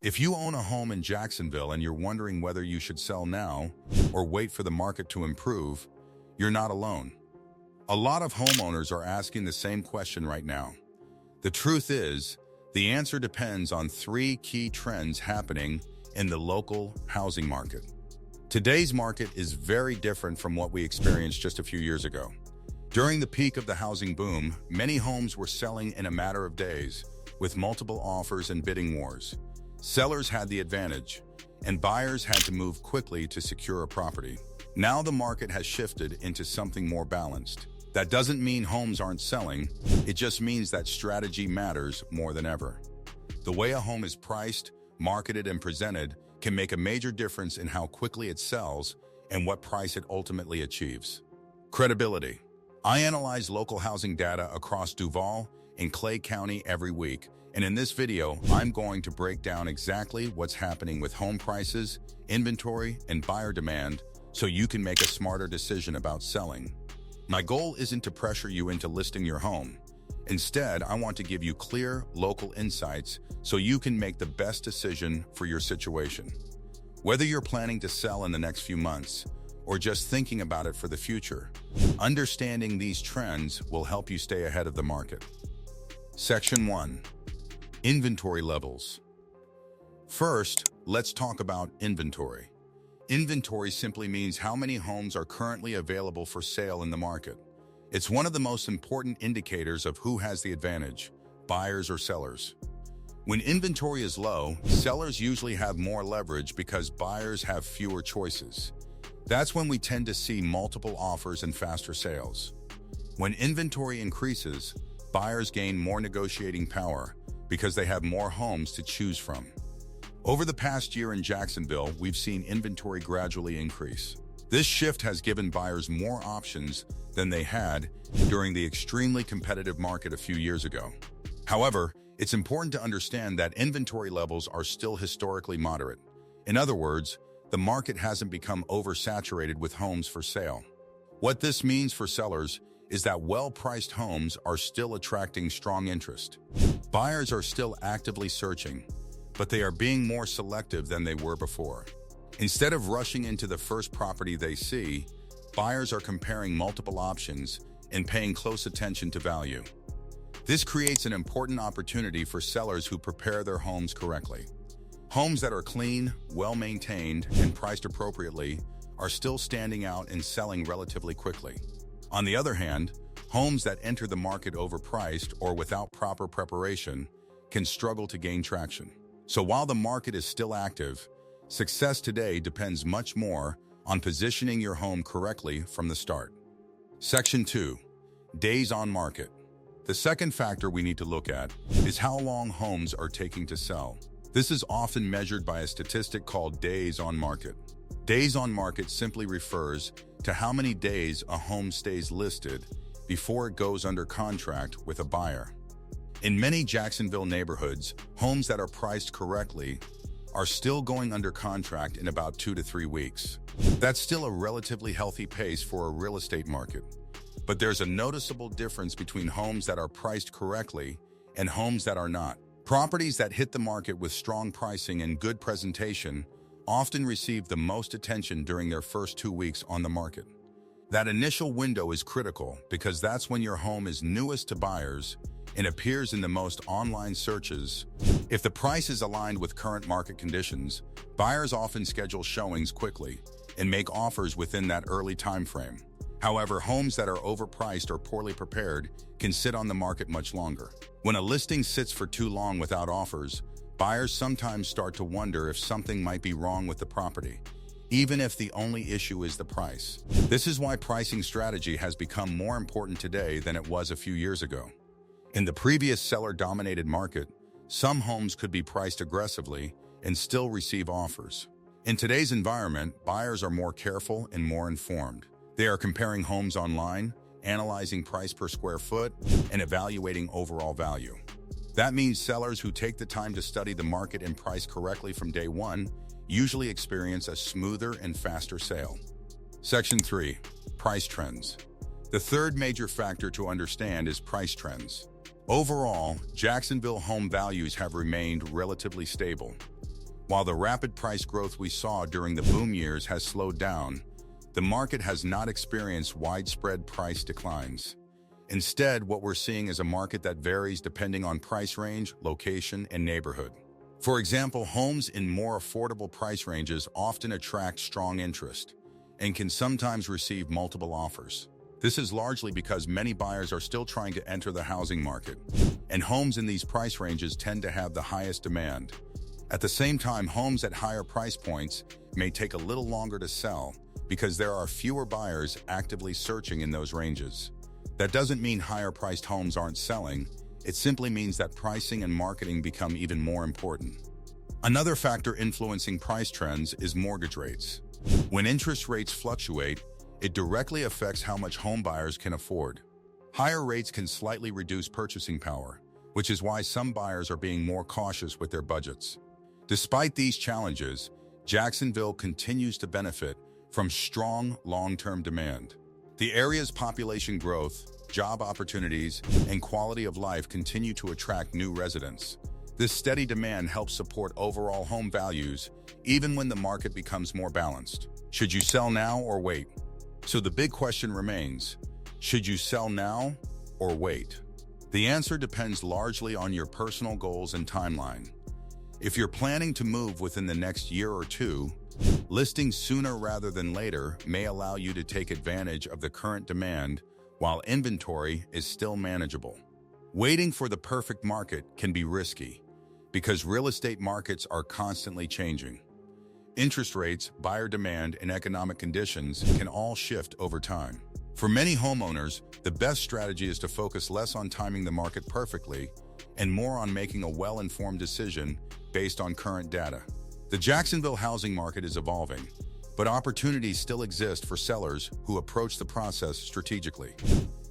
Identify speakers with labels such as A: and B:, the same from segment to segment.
A: If you own a home in Jacksonville and you're wondering whether you should sell now or wait for the market to improve, you're not alone. A lot of homeowners are asking the same question right now. The truth is, the answer depends on three key trends happening in the local housing market. Today's market is very different from what we experienced just a few years ago. During the peak of the housing boom, many homes were selling in a matter of days, with multiple offers and bidding wars. Sellers had the advantage, and buyers had to move quickly to secure a property. Now the market has shifted into something more balanced. That doesn't mean homes aren't selling, it just means that strategy matters more than ever. The way a home is priced, marketed, and presented can make a major difference in how quickly it sells and what price it ultimately achieves. Credibility. I analyze local housing data across Duval and Clay County every week, and in this video, I'm going to break down exactly what's happening with home prices, inventory, and buyer demand so you can make a smarter decision about selling. My goal isn't to pressure you into listing your home. Instead, I want to give you clear, local insights so you can make the best decision for your situation. Whether you're planning to sell in the next few months or just thinking about it for the future, understanding these trends will help you stay ahead of the market. Section 1. Inventory levels. First, let's talk about inventory. Inventory simply means how many homes are currently available for sale in the market. It's one of the most important indicators of who has the advantage, buyers or sellers. When inventory is low, sellers usually have more leverage because buyers have fewer choices. That's when we tend to see multiple offers and faster sales. When inventory increases, buyers gain more negotiating power because they have more homes to choose from. Over the past year in Jacksonville, we've seen inventory gradually increase. This shift has given buyers more options than they had during the extremely competitive market a few years ago. However, it's important to understand that inventory levels are still historically moderate. In other words, the market hasn't become oversaturated with homes for sale. What this means for sellers is that well-priced homes are still attracting strong interest. Buyers are still actively searching, but they are being more selective than they were before. Instead of rushing into the first property they see, buyers are comparing multiple options and paying close attention to value. This creates an important opportunity for sellers who prepare their homes correctly. Homes that are clean, well-maintained, and priced appropriately are still standing out and selling relatively quickly. On the other hand, homes that enter the market overpriced or without proper preparation can struggle to gain traction. So while the market is still active, success today depends much more on positioning your home correctly from the start. Section 2. Days on market. The second factor we need to look at is how long homes are taking to sell. This is often measured by a statistic called days on market. Days on market simply refers to how many days a home stays listed before it goes under contract with a buyer. In many Jacksonville neighborhoods, homes that are priced correctly are still going under contract in about 2 to 3 weeks. That's still a relatively healthy pace for a real estate market. But there's a noticeable difference between homes that are priced correctly and homes that are not. Properties that hit the market with strong pricing and good presentation often receive the most attention during their first 2 weeks on the market. That initial window is critical because that's when your home is newest to buyers and appears in the most online searches. If the price is aligned with current market conditions, buyers often schedule showings quickly and make offers within that early time frame. However, homes that are overpriced or poorly prepared can sit on the market much longer. When a listing sits for too long without offers, buyers sometimes start to wonder if something might be wrong with the property, even if the only issue is the price. This is why pricing strategy has become more important today than it was a few years ago. In the previous seller-dominated market, some homes could be priced aggressively and still receive offers. In today's environment, buyers are more careful and more informed. They are comparing homes online, analyzing price per square foot, and evaluating overall value. That means sellers who take the time to study the market and price correctly from day one usually experience a smoother and faster sale. Section 3. Price trends. The third major factor to understand is price trends. Overall, Jacksonville home values have remained relatively stable. While the rapid price growth we saw during the boom years has slowed down, the market has not experienced widespread price declines. Instead, what we're seeing is a market that varies depending on price range, location, and neighborhood. For example, homes in more affordable price ranges often attract strong interest and can sometimes receive multiple offers. This is largely because many buyers are still trying to enter the housing market, and homes in these price ranges tend to have the highest demand. At the same time, homes at higher price points may take a little longer to sell because there are fewer buyers actively searching in those ranges. That doesn't mean higher-priced homes aren't selling. It simply means that pricing and marketing become even more important. Another factor influencing price trends is mortgage rates. When interest rates fluctuate, it directly affects how much home buyers can afford. Higher rates can slightly reduce purchasing power, which is why some buyers are being more cautious with their budgets. Despite these challenges, Jacksonville continues to benefit from strong long-term demand. The area's population growth, job opportunities, and quality of life continue to attract new residents. This steady demand helps support overall home values, even when the market becomes more balanced. Should you sell now or wait? So the big question remains, should you sell now or wait? The answer depends largely on your personal goals and timeline. If you're planning to move within the next year or two, listing sooner rather than later may allow you to take advantage of the current demand while inventory is still manageable. Waiting for the perfect market can be risky because real estate markets are constantly changing. Interest rates, buyer demand, and economic conditions can all shift over time. For many homeowners, the best strategy is to focus less on timing the market perfectly and more on making a well-informed decision based on current data. The Jacksonville housing market is evolving, but opportunities still exist for sellers who approach the process strategically.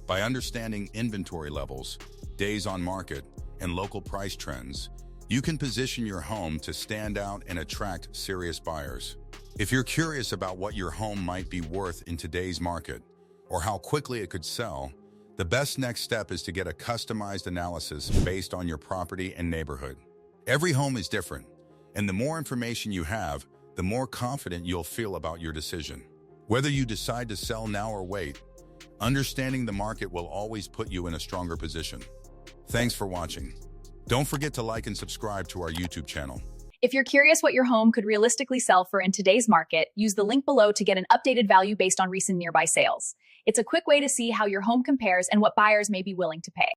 A: By understanding inventory levels, days on market, and local price trends, you can position your home to stand out and attract serious buyers. If you're curious about what your home might be worth in today's market, or how quickly it could sell, the best next step is to get a customized analysis based on your property and neighborhood. Every home is different, and the more information you have, the more confident you'll feel about your decision. Whether you decide to sell now or wait, understanding the market will always put you in a stronger position. Thanks for watching. Don't forget to like and subscribe to our YouTube channel.
B: If you're curious what your home could realistically sell for in today's market, use the link below to get an updated value based on recent nearby sales. It's a quick way to see how your home compares and what buyers may be willing to pay.